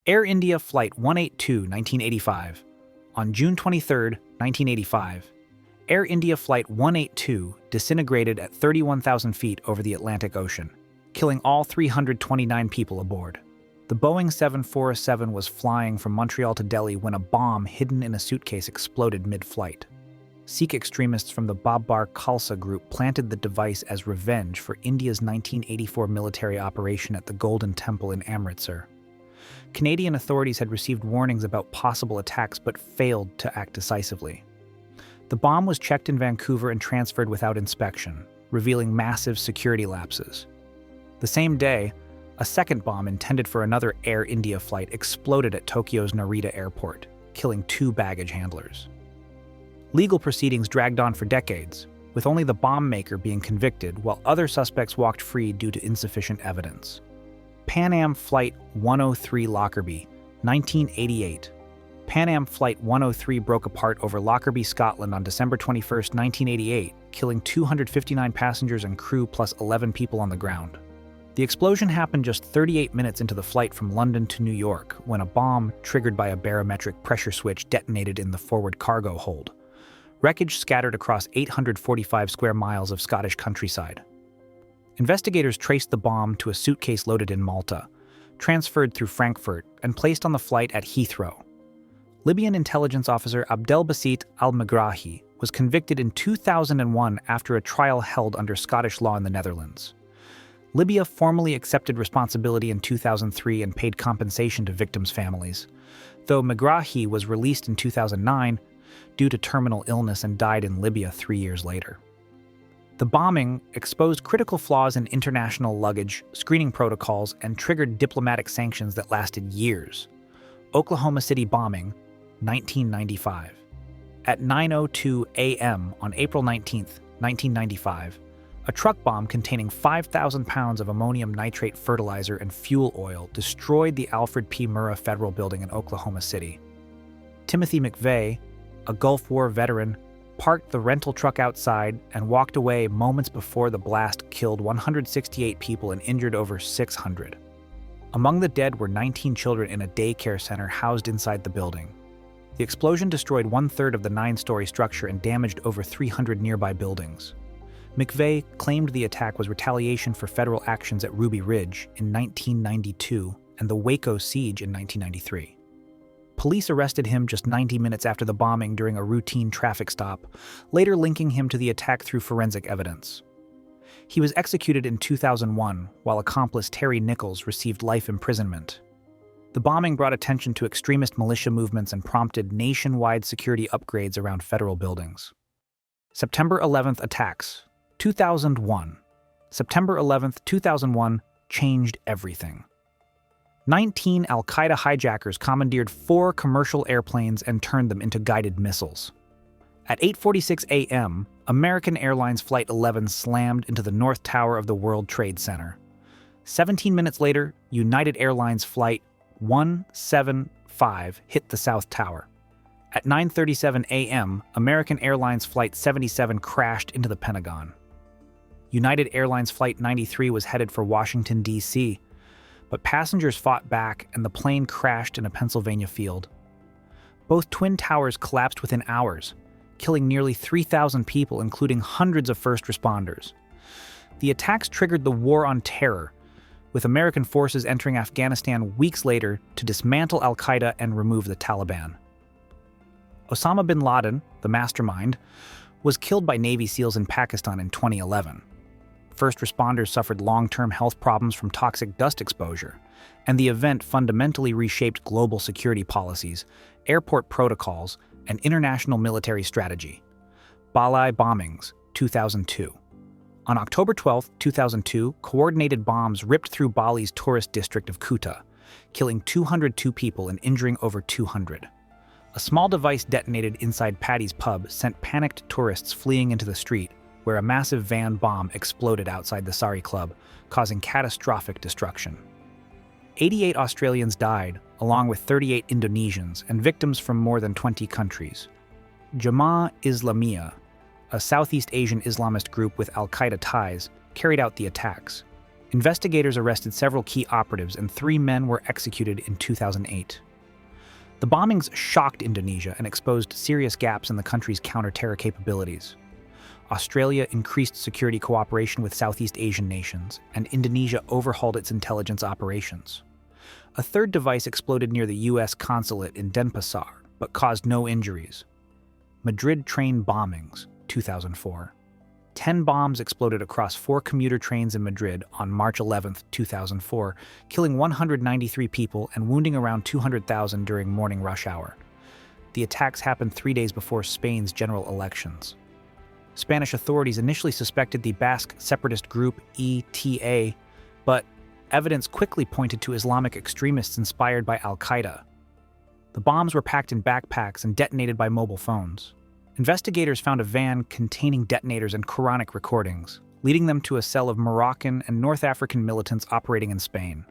Air India Flight 182, 1985. On June 23, 1985, Air India Flight 182 disintegrated at 31,000 feet over the Atlantic Ocean, killing all 329 people aboard. The Boeing 747 was flying from Montreal to Delhi when a bomb hidden in a suitcase exploded mid-flight. Sikh extremists from the Babbar Khalsa group planted the device as revenge for India's 1984 military operation at the Golden Temple in Amritsar. Canadian authorities had received warnings about possible attacks but failed to act decisively. The bomb was checked in Vancouver and transferred without inspection, revealing massive security lapses. The same day, a second bomb intended for another Air India flight exploded at Tokyo's Narita airport, killing 2 baggage handlers. Legal proceedings dragged on for decades, with only the bomb maker being convicted while other suspects walked free due to insufficient evidence. Pan Am Flight 103 Lockerbie, 1988. Pan Am Flight 103 broke apart over Lockerbie, Scotland on December 21, 1988, killing 259 passengers and crew plus 11 people on the ground. The explosion happened just 38 minutes into the flight from London to New York when a bomb triggered by a barometric pressure switch detonated in the forward cargo hold. Wreckage scattered across 845 square miles of Scottish countryside. Investigators traced the bomb to a suitcase loaded in Malta, transferred through Frankfurt, and placed on the flight at Heathrow. Libyan intelligence officer Abdelbasit al-Megrahi was convicted in 2001 after a trial held under Scottish law in the Netherlands. Libya formally accepted responsibility in 2003 and paid compensation to victims' families, though Megrahi was released in 2009 due to terminal illness and died in Libya 3 years later. The bombing exposed critical flaws in international luggage screening protocols and triggered diplomatic sanctions that lasted years. Oklahoma City bombing, 1995. At 9:02 a.m. on April 19, 1995, a truck bomb containing 5,000 pounds of ammonium nitrate fertilizer and fuel oil destroyed the Alfred P. Murrah Federal Building in Oklahoma City. Timothy McVeigh, a Gulf War veteran, parked the rental truck outside and walked away moments before the blast killed 168 people and injured over 600. Among the dead were 19 children in a daycare center housed inside the building. The explosion destroyed 1/3 of the 9-story structure and damaged over 300 nearby buildings. McVeigh claimed the attack was retaliation for federal actions at Ruby Ridge in 1992 and the Waco siege in 1993. Police arrested him just 90 minutes after the bombing during a routine traffic stop, later linking him to the attack through forensic evidence. He was executed in 2001, while accomplice Terry Nichols received life imprisonment. The bombing brought attention to extremist militia movements and prompted nationwide security upgrades around federal buildings. September 11th attacks, 2001. September 11th, 2001 changed everything. 19 al-Qaeda hijackers commandeered 4 commercial airplanes and turned them into guided missiles. At 8:46 a.m., American Airlines Flight 11 slammed into the North Tower of the World Trade Center. 17 minutes later, United Airlines Flight 175 hit the South Tower. At 9:37 a.m., American Airlines Flight 77 crashed into the Pentagon. United Airlines Flight 93 was headed for Washington, D.C., but passengers fought back and the plane crashed in a Pennsylvania field. Both twin towers collapsed within hours, killing nearly 3,000 people, including hundreds of first responders. The attacks triggered the War on Terror, with American forces entering Afghanistan weeks later to dismantle al-Qaeda and remove the Taliban. Osama bin Laden, the mastermind, was killed by Navy SEALs in Pakistan in 2011. First responders suffered long-term health problems from toxic dust exposure, and the event fundamentally reshaped global security policies, airport protocols, and international military strategy. Balai bombings, 2002. On October 12, 2002, coordinated bombs ripped through Bali's tourist district of Kuta, killing 202 people and injuring over 200. A small device detonated inside Paddy's pub sent panicked tourists fleeing into the street, where a massive van bomb exploded outside the Sari Club, causing catastrophic destruction. 88 Australians died, along with 38 Indonesians and victims from more than 20 countries. Jamaah Islamiyah, a Southeast Asian Islamist group with al-Qaeda ties, carried out the attacks. Investigators arrested several key operatives and 3 men were executed in 2008. The bombings shocked Indonesia and exposed serious gaps in the country's counter-terror capabilities. Australia increased security cooperation with Southeast Asian nations, and Indonesia overhauled its intelligence operations. A third device exploded near the U.S. consulate in Denpasar, but caused no injuries. Madrid train bombings, 2004. 10 bombs exploded across 4 commuter trains in Madrid on March 11, 2004, killing 193 people and wounding around 200,000 during morning rush hour. The attacks happened 3 days before Spain's general elections. Spanish authorities initially suspected the Basque separatist group ETA, but evidence quickly pointed to Islamic extremists inspired by al-Qaeda. The bombs were packed in backpacks and detonated by mobile phones. Investigators found a van containing detonators and Quranic recordings, leading them to a cell of Moroccan and North African militants operating in Spain.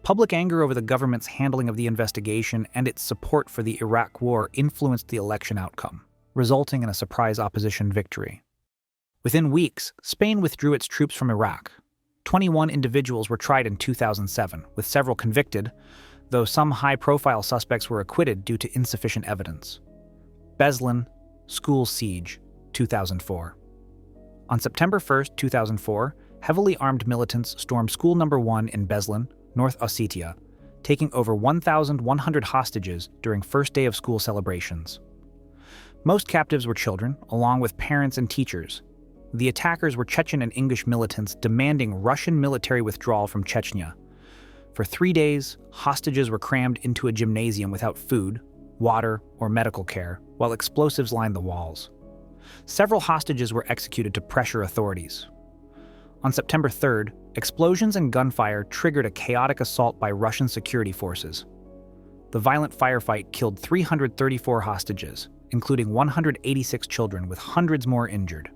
Public anger over the government's handling of the investigation and its support for the Iraq War influenced the election outcome, resulting in a surprise opposition victory. Within weeks, Spain withdrew its troops from Iraq. 21 individuals were tried in 2007, with several convicted, though some high-profile suspects were acquitted due to insufficient evidence. Beslan, school siege, 2004. On September 1, 2004, heavily armed militants stormed School No. 1 in Beslan, North Ossetia, taking over 1,100 hostages during first day of school celebrations. Most captives were children, along with parents and teachers. The attackers were Chechen and English militants demanding Russian military withdrawal from Chechnya. For 3 days, hostages were crammed into a gymnasium without food, water, or medical care, while explosives lined the walls. Several hostages were executed to pressure authorities. On September 3rd, explosions and gunfire triggered a chaotic assault by Russian security forces. The violent firefight killed 334 hostages, including 186 children, with hundreds more injured.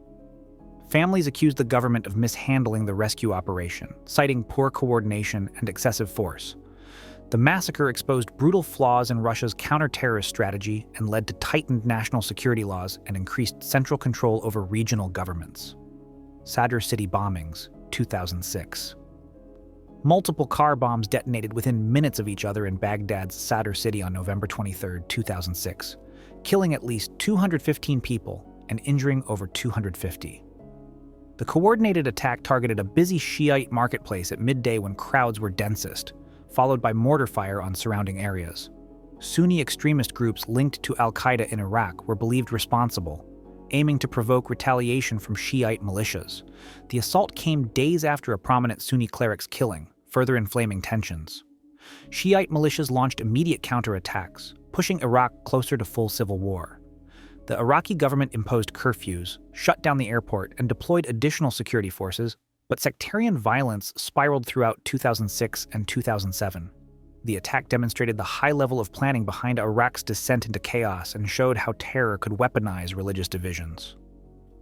Families accused the government of mishandling the rescue operation, citing poor coordination and excessive force. The massacre exposed brutal flaws in Russia's counter-terrorist strategy and led to tightened national security laws and increased central control over regional governments. Sadr City bombings, 2006. Multiple car bombs detonated within minutes of each other in Baghdad's Sadr City on November 23, 2006, killing at least 215 people and injuring over 250. The coordinated attack targeted a busy Shiite marketplace at midday when crowds were densest, followed by mortar fire on surrounding areas. Sunni extremist groups linked to al-Qaeda in Iraq were believed responsible, aiming to provoke retaliation from Shiite militias. The assault came days after a prominent Sunni cleric's killing, further inflaming tensions. Shiite militias launched immediate counterattacks, pushing Iraq closer to full civil war. The Iraqi government imposed curfews, shut down the airport, and deployed additional security forces, but sectarian violence spiraled throughout 2006 and 2007. The attack demonstrated the high level of planning behind Iraq's descent into chaos and showed how terror could weaponize religious divisions.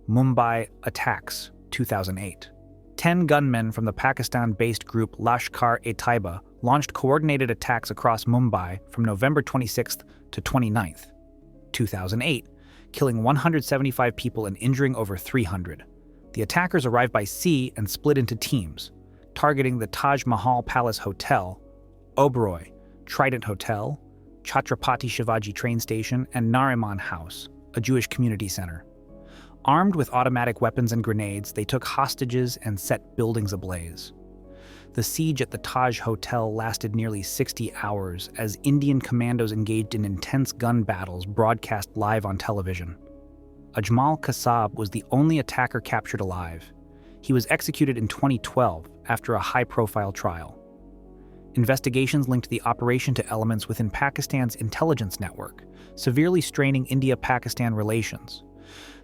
Mumbai attacks, 2008. 10 gunmen from the Pakistan-based group Lashkar-e-Taiba launched coordinated attacks across Mumbai from November 26th to 29th, 2008, killing 175 people and injuring over 300. The attackers arrived by sea and split into teams, targeting the Taj Mahal Palace Hotel, Oberoi, Trident Hotel, Chhatrapati Shivaji train station, and Nariman House, a Jewish community center. Armed with automatic weapons and grenades, they took hostages and set buildings ablaze. The siege at the Taj Hotel lasted nearly 60 hours as Indian commandos engaged in intense gun battles broadcast live on television. Ajmal Kasab was the only attacker captured alive. He was executed in 2012 after a high-profile trial. Investigations linked the operation to elements within Pakistan's intelligence network, severely straining India-Pakistan relations.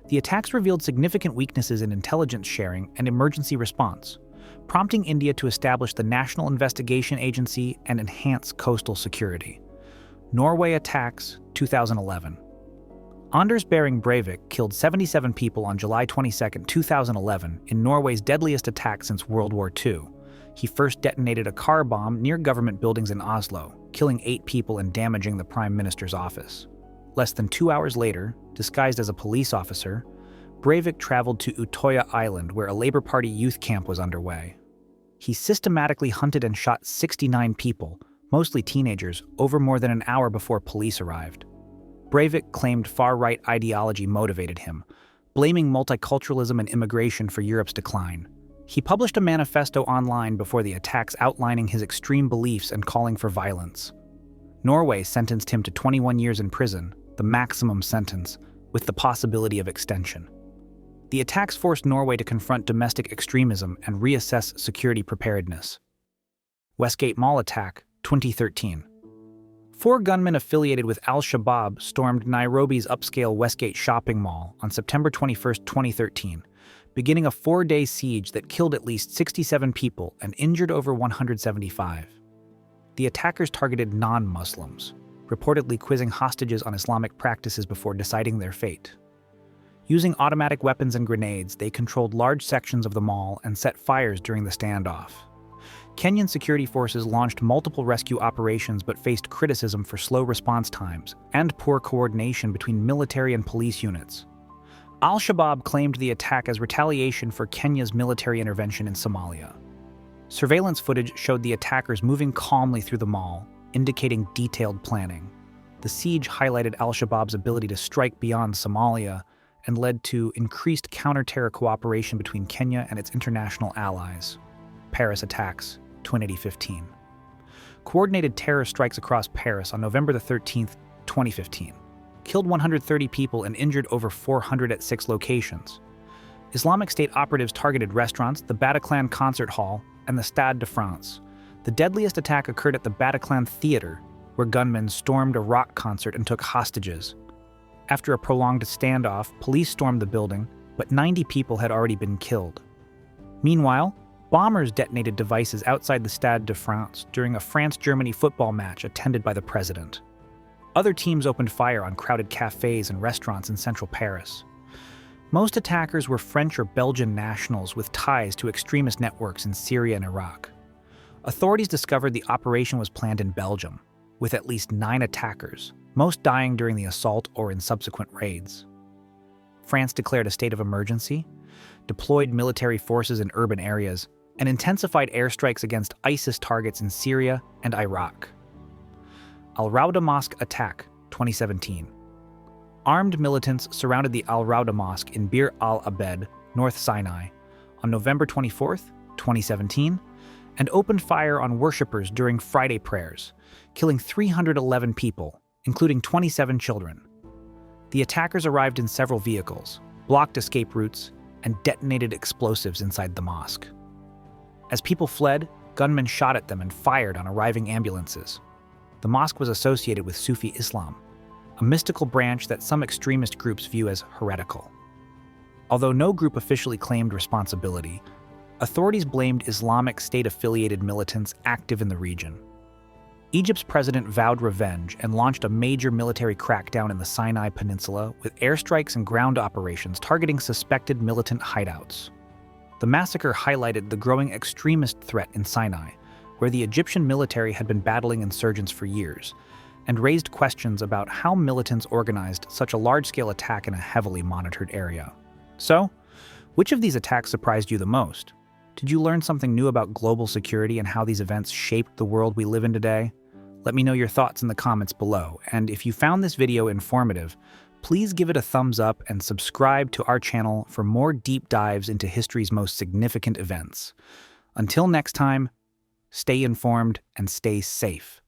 The attacks revealed significant weaknesses in intelligence sharing and emergency response, prompting India to establish the National Investigation Agency and enhance coastal security. Norway attacks, 2011. Anders Behring Breivik killed 77 people on July 22, 2011, in Norway's deadliest attack since World War II. He first detonated a car bomb near government buildings in Oslo, killing 8 people and damaging the Prime Minister's office. Less than 2 hours later, disguised as a police officer, Breivik traveled to Utoya Island where a Labour Party youth camp was underway. He systematically hunted and shot 69 people, mostly teenagers, over more than an hour before police arrived. Breivik claimed far-right ideology motivated him, blaming multiculturalism and immigration for Europe's decline. He published a manifesto online before the attacks outlining his extreme beliefs and calling for violence. Norway sentenced him to 21 years in prison, the maximum sentence, with the possibility of extension. The attacks forced Norway to confront domestic extremism and reassess security preparedness. Westgate Mall attack, 2013. 4 gunmen affiliated with al-Shabaab stormed Nairobi's upscale Westgate shopping mall on September 21, 2013, beginning a 4-day siege that killed at least 67 people and injured over 175. The attackers targeted non-Muslims, reportedly quizzing hostages on Islamic practices before deciding their fate. Using automatic weapons and grenades, they controlled large sections of the mall and set fires during the standoff. Kenyan security forces launched multiple rescue operations but faced criticism for slow response times and poor coordination between military and police units. Al-Shabaab claimed the attack as retaliation for Kenya's military intervention in Somalia. Surveillance footage showed the attackers moving calmly through the mall, indicating detailed planning. The siege highlighted al-Shabaab's ability to strike beyond Somalia and led to increased counter-terror cooperation between Kenya and its international allies. Paris attacks, 2015. Coordinated terror strikes across Paris on November 13, 2015, killed 130 people and injured over 400 at 6 locations. Islamic State operatives targeted restaurants, the Bataclan Concert Hall, and the Stade de France. The deadliest attack occurred at the Bataclan Theater, where gunmen stormed a rock concert and took hostages. After a prolonged standoff, police stormed the building, but 90 people had already been killed. Meanwhile, bombers detonated devices outside the Stade de France during a France-Germany football match attended by the president. Other teams opened fire on crowded cafes and restaurants in central Paris. Most attackers were French or Belgian nationals with ties to extremist networks in Syria and Iraq. Authorities discovered the operation was planned in Belgium, with at least 9 attackers, most dying during the assault or in subsequent raids. France declared a state of emergency, deployed military forces in urban areas, and intensified airstrikes against ISIS targets in Syria and Iraq. Al-Rawda Mosque attack, 2017. Armed militants surrounded the Al-Rawda Mosque in Bir al-Abed, North Sinai, on November 24, 2017, and opened fire on worshippers during Friday prayers, killing 311 people, including 27 children. The attackers arrived in several vehicles, blocked escape routes, and detonated explosives inside the mosque. As people fled, gunmen shot at them and fired on arriving ambulances. The mosque was associated with Sufi Islam, a mystical branch that some extremist groups view as heretical. Although no group officially claimed responsibility, authorities blamed Islamic State-affiliated militants active in the region. Egypt's president vowed revenge and launched a major military crackdown in the Sinai Peninsula with airstrikes and ground operations targeting suspected militant hideouts. The massacre highlighted the growing extremist threat in Sinai, where the Egyptian military had been battling insurgents for years, and raised questions about how militants organized such a large-scale attack in a heavily monitored area. So, which of these attacks surprised you the most? Did you learn something new about global security and how these events shaped the world we live in today? Let me know your thoughts in the comments below, and if you found this video informative, please give it a thumbs up and subscribe to our channel for more deep dives into history's most significant events. Until next time, stay informed and stay safe.